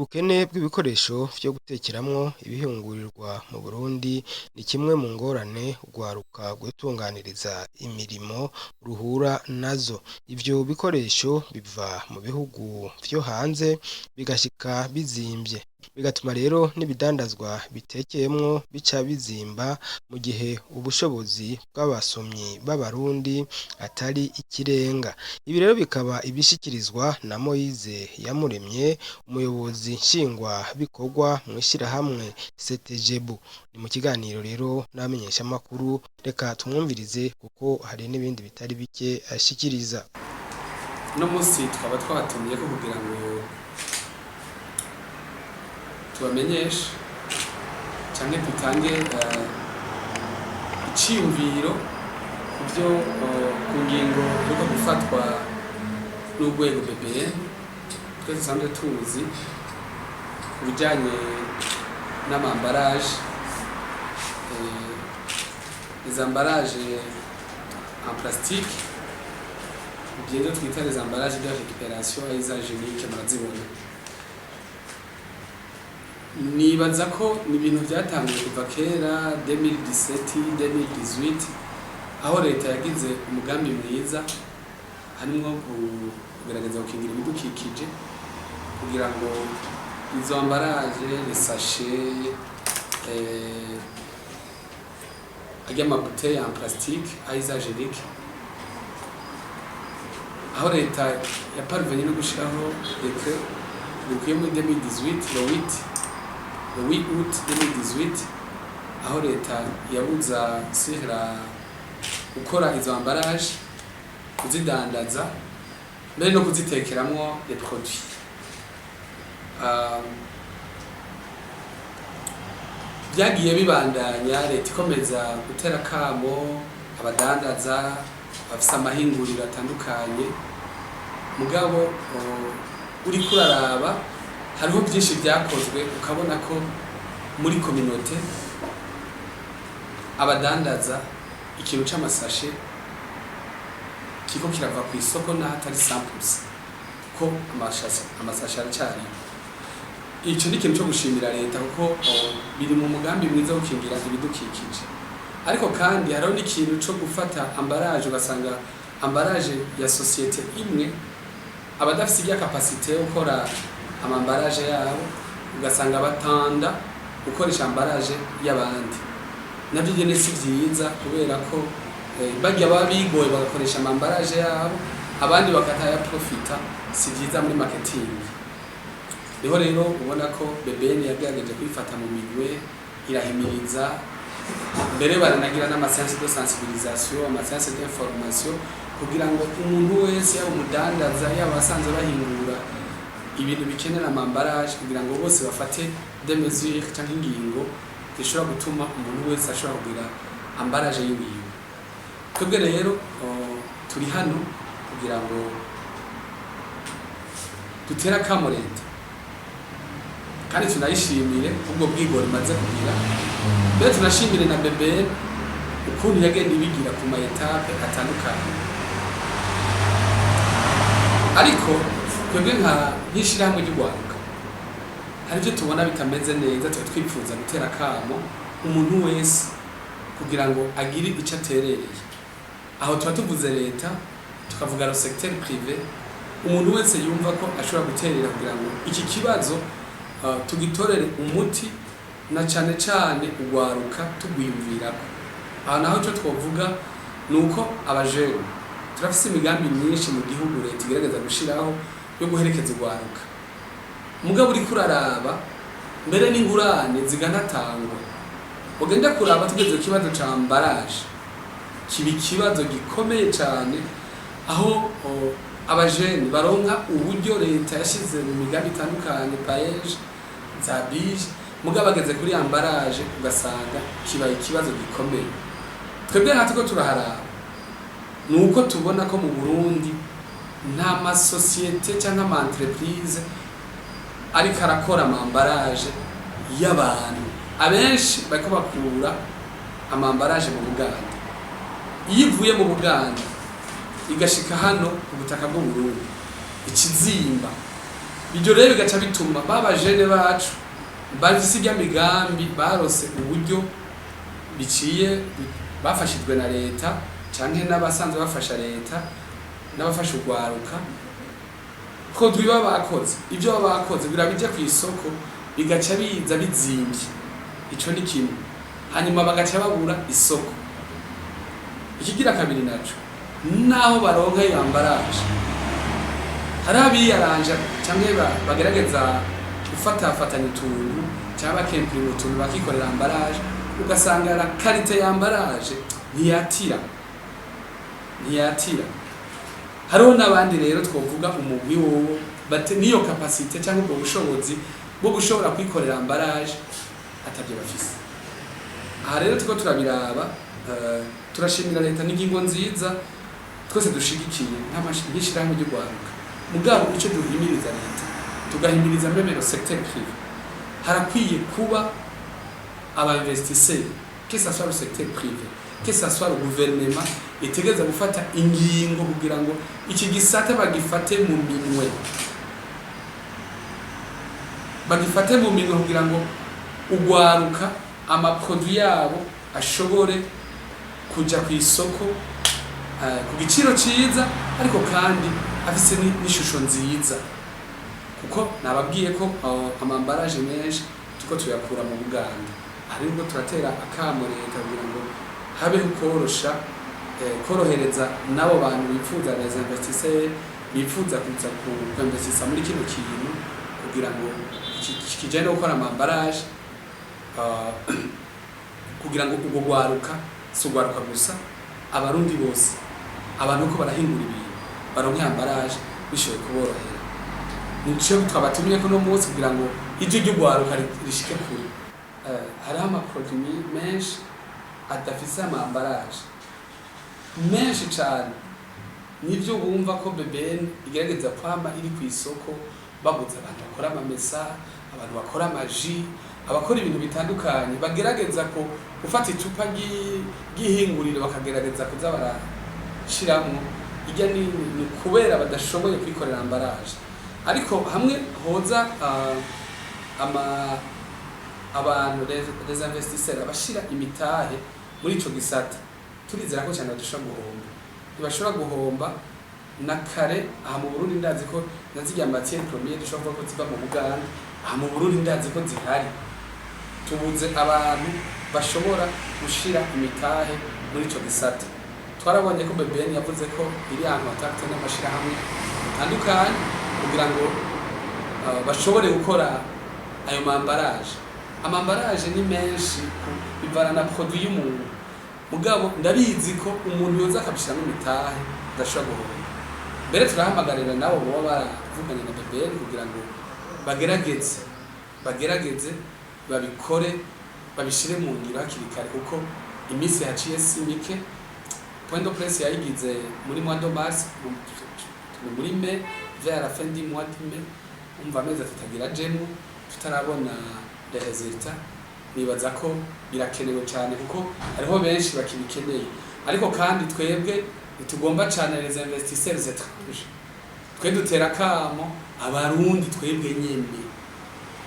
Ubukene bw'ibikoresho vyo gutekeramwo ibihungurirwa mu Burundi ni kimwe mu ngorane urwaruka rwitunganiriza imirimo ruhura nazo. Ivyo bikoresho biva mu bihugu vyo hanze bigashika bizimvye, bigatuma rero n'ibidandazwa bitekeyemwo bica bizimba mu gihe ubushobozi bw'abasomyi b'Abarundi atari ikirenga. Ibi rero bikaba ibishikirizwa na Moise Iyamuremye, umuyobozi nshingwabikorwa mw'ishirahamwe Setejebu. Ni mu kiganiro rero n'abamenyeshamakuru, reka tumwumvirize kuko hari n'ibindi bitari bike ashikiriza. Uno musi tukaba twabatumyeko kugira ngo tubamenyeshe canke dutange iciyumviro kuvyo ku ngingo iriko gufatwa n'urwego BBN. Twese dusanzwe tuzi kubijanye n'amambaraje, les emballages en plastique, ibyo twita les emballages de récupération à usage unique murazibona. Nibaza ko ni ibintu byatangiye kuva kera 2017 2018, aho leta yagize umugambi mwiza harimwo kugerageza gukingira ibidukikije kugira ngo izo emballage, les sachets, ajya amabouteille en plastique à usage unique, aho leta yaparvenye no gushiraho décret bikuye muri 2018 le 8 août 2018, aho leta yabuza sihra gukora izo emballage, kuzidandaza mbere no kuzitekeramwo les produits. Byagiye bibandanya leta ikomeza gutera kamo abadandaza bafise amahinguriro atandukanye, mugabo uri kuraraba hariho byinshi byakozwe ukabona ko muri communauté abadandaza ikintu c'amasashe kiko kirava ku isoko n'ahatari 100%, ko amasashe aracari. Ico ni ikintu cyo gushimira leta kuko biri mu mugambi mwiza wo gukingira ibidukikije. Ariko kandi hariho n'ikintu cyo gufata emballage, ugasanga emballage ya societe imwe abadafise iya capacité yo gukora amambaraje yabo, ugasanga batanda gukoresha emballage y'abandi. Nabyo nyene si vyiza kubera ko bajya babigoye bagakoresha amambaraje yabo, abandi bakataya profita, si vyiza muri marketing. Niho rero ubona ko BBN yagerageje kwifata mu migwe, irahimiriza mbere baranagira n'amaséance de sensibilisation, amaséance d'information kugira ngo umuntu wese yaba umudandaza yaba asanzwe bahingura ibintu bikenera amambaraje kugira ngo bose bafate des mesures cyangwa ingingo zishobora gutuma umuntu wese ashobora kugira ambaraje yiwiwe. Twebwe rero turi hano kugira ngo dutera kamo leta kandi tunayishimire ubwo bwigoro maze kugira, mbere tunashimire na BBN ukuntu yagenda ibigira ku ma etape atandukanye. Ariko twebwe nk'ishirahamwe ry'urwaruka hari ibyo tubona bitameze neza, tuba twifuza gutera kamo umuntu wese kugira ngo agire icyo aterereye. Aho tuba tuvuze leta, tukavuga le secteur privé, umuntu wese yumva ko ashobora guterera kugira ngo iki kibazo tugitorere umuti, na cane cane urwaruka tugwimvirako. Aha naho cyo twovuga nuko abajene turafise imigambi myinshi mu gihugu leta igerageza gushiraho yo guherekeza urwaruka. Mugabo uri kuraraba mbere n'ingurane ziganatangwa, ugenda kuraba tugeze kibazo ca emballage kibi kibazo gikomeye cane, aho abajene baronka uburyo leta yashize mu migambi itandukanye paege za bije, mugabo bageze kuri emballage ugasanga kibaye ikibazo gikomeye. Twebwe natwe turaharaba nuko tubona ko mu Burundi nta masosiyete cyangwa ama entreprise ariko arakora amambaraje y'abantu. Abenshi bariko bakura amambaraje mu Buganda, iyo ivuye mu Buganda igashika hano ku butaka bw'u Burundi ikizimba ibyo rero bigaca bituma babajene bacu bafise irya migambi barose uburyo biciye bafashijwe na leta canke n'abasanzwe bafasha leta n'abafasha urwaruka ko twiba bakoze ibyo bakoze birabije ku isoko bigaca biza bizimvye ico ni kimwe hanyuma bagaca babura isoko ikigira kabiri naco naho baronka yambaraje hari abiyaranja canke bagerageza gufatafatanya utuntu cyangwa bakempirira utuntu bakikorera ambaraje ugasanga la karite ya ambaraje ntiyatira hariho n'abandi rero twovuga umugwi wowo niyo capacité cyangwa ubwo bushobozi bwo gushobora kwikorera ambaraje atabyo bafise. Aha rero tuko turabiraba turashimira leta n'ingingo nziza twese dushigikiye nk'ishirahamwe ryo Rwaruka mugabo ico duhimiriza leta tugahimiriza mbere secteur privé harakwiye kuba aba-investisseurs que ça soit le secteur privé que ça soit le gouvernement itegeza gufata ingingo kugira ngo iki gisata bagifate mu minwe kugira ngo ugwaruka amaproduit yabo ashobore kuja ku isoko ku giciro ciza ariko kandi afise n'ishusho nziza kuko nababwiye ko amambaraje menshi tuko tuyakura mu Buganda ariko turatera akamo leta kugira ngo habe ukorosha korohereza nabo bantu bifuza les investisseurs bifuza kuza kwinvestisa muri kino kintu kugira ngo kijane gukora amambaraje kugira ngo ubwo Rwaruka sugwaruka gusa abarundi bose abantu ko barahingura ibintu baronke ambaraje bishoboye kuborohera nico twabatumye ko no munsi kugira ngo ijyo ry'Rwaruka rishike kuri hari amaproduit menshi adafise amambaraje menshi cyane nivyo bumva ko BBN igerageza kwamba iri ku isoko babuza abantu bakora amamesa abantu bakora amaji abakora ibintu bitandukanye bagerageza ko ufata icupa gihingurire bakagerageza kuza barashiramo ijya ni kubera badashoboye kwikorera ambaraje ariko hamwe hoza abantu les investisseurs abashira imitahe muri ico gisata turizera ko cyane badashobora guhomba ntibashobora guhomba na kare aha mu Burundi ndazi ko nazijya matière première dushobora ko ziba mu Buganda aha mu Burundi ndazi ko zihari tubuze abantu bashobora gushira imitahe muri ico gisata twarabonye ko BBN yavuze ko iri ahantu atakte n'amashira hamwe atandukanye kugira ngo bashobore gukora ayo mambaraje amambaraje ni menshi bivana na produit y'umuntu mugabo ndabizi ko umuntu yoza akabishira mu mitahe ndashobora guhomba mbere turahamagarira nabo bo baravuganye na BBN kugira ngo bagerageze babikore babishire mu ngiro hakiri kare kuko iminsi yaciye simike point de presse yayigize muri mois de mars muri mai vers la fin du mois de mai umva meza tutagira jemu tutarabona les résultats nibaza ko birakenewe cyane kuko hariho benshi bakibikeneye ariko kandi twebwe tugomba cyane les investisseurs étrangers twe dutera kamo abarundi twebwe nyene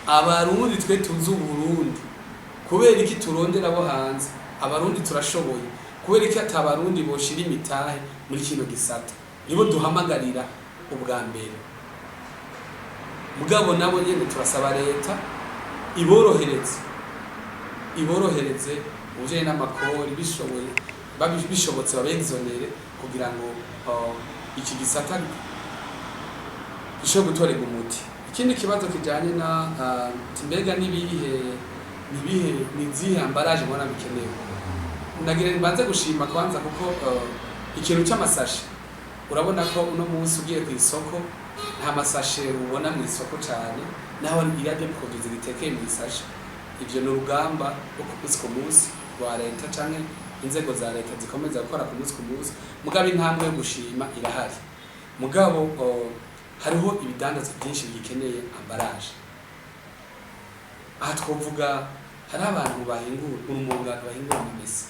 abarundi twe tuzi Burundi kubera iki turondera abo hanze abarundi turashoboye kubera iki atabarundi boshira imitahe muri kino gisata nibo duhamagarira ubwa mbere mugabo nabo nyene turasaba leta iborohereze uje n'amakori bishoboye bishobotse babexonere kugira ngo iki gisata gishobora gutorega umuti. Ikindi kibazo kijanye na mbega nizihe ambaraje mbona bikenewe nagira mbanze gushima kwanza kuko ikintu cy'amasashi urabona ko uno munsi ugiye ku isoko nta masashe ubona mu isoko cyane naho irade produits zitekeye mu isashi ivyo no rugamba uko munsi wa leta canke inzego za leta zikomeza gukora ku munsi mugabo intambwe yo gushima irahari mugabo hariho ibidandaza byinshi bikeneye ambaraje aha twovuga hari abantu bahingura urumungano bahingura amamesa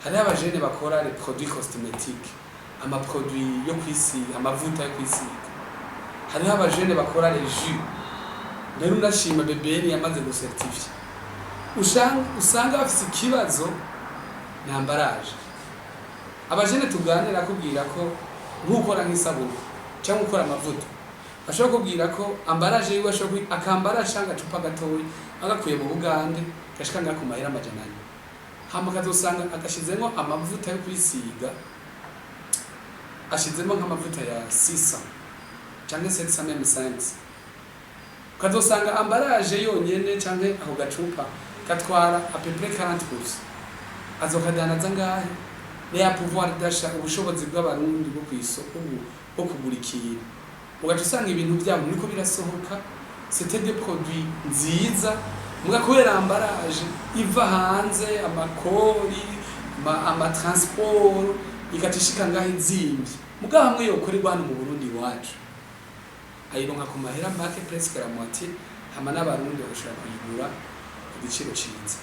hari abajene bakora les produits cosmétiques ama produits yo kwisiga amavuta yo kwisiga hariho abajene bakora reju rero unashima BBN yamaze gusertifya usanga bafite ikibazo na ambaraje. Abajene tuganira kubwira ko nk'ukora nk'isabuni cyangwa ukora amavuta ashobora kubwira ko ambaraje yiwe ashobora akambara shanga cupa gatoyi agakuye mu Bugande gashikanga ku mahera amajanani hama kazosanga agashizemo amavuta yo kwisiga ashizemo nk'amavuta ya 600 cyangwa 700 kazosanga ambaraje yonyene cyangwa aho gacupa katwara à peu près 40%. Azokadanaza ngahe ya pouvoir d'achat ubushobozi bw'abarundi bwo kwisoko bwo kugura ikintu ugaca usanga ibintu byabo niko birasohoka c'était des produits nziza mugakubera ambaraje iva hanze amakori ama transport ikatishika ngahe nzimvye mugaha hamwe yokorerwa hano mu Burundi wacu ayironka ku mahera make presque la moitié hama n'abarundi bashobora kuyigura ku giciro ciza.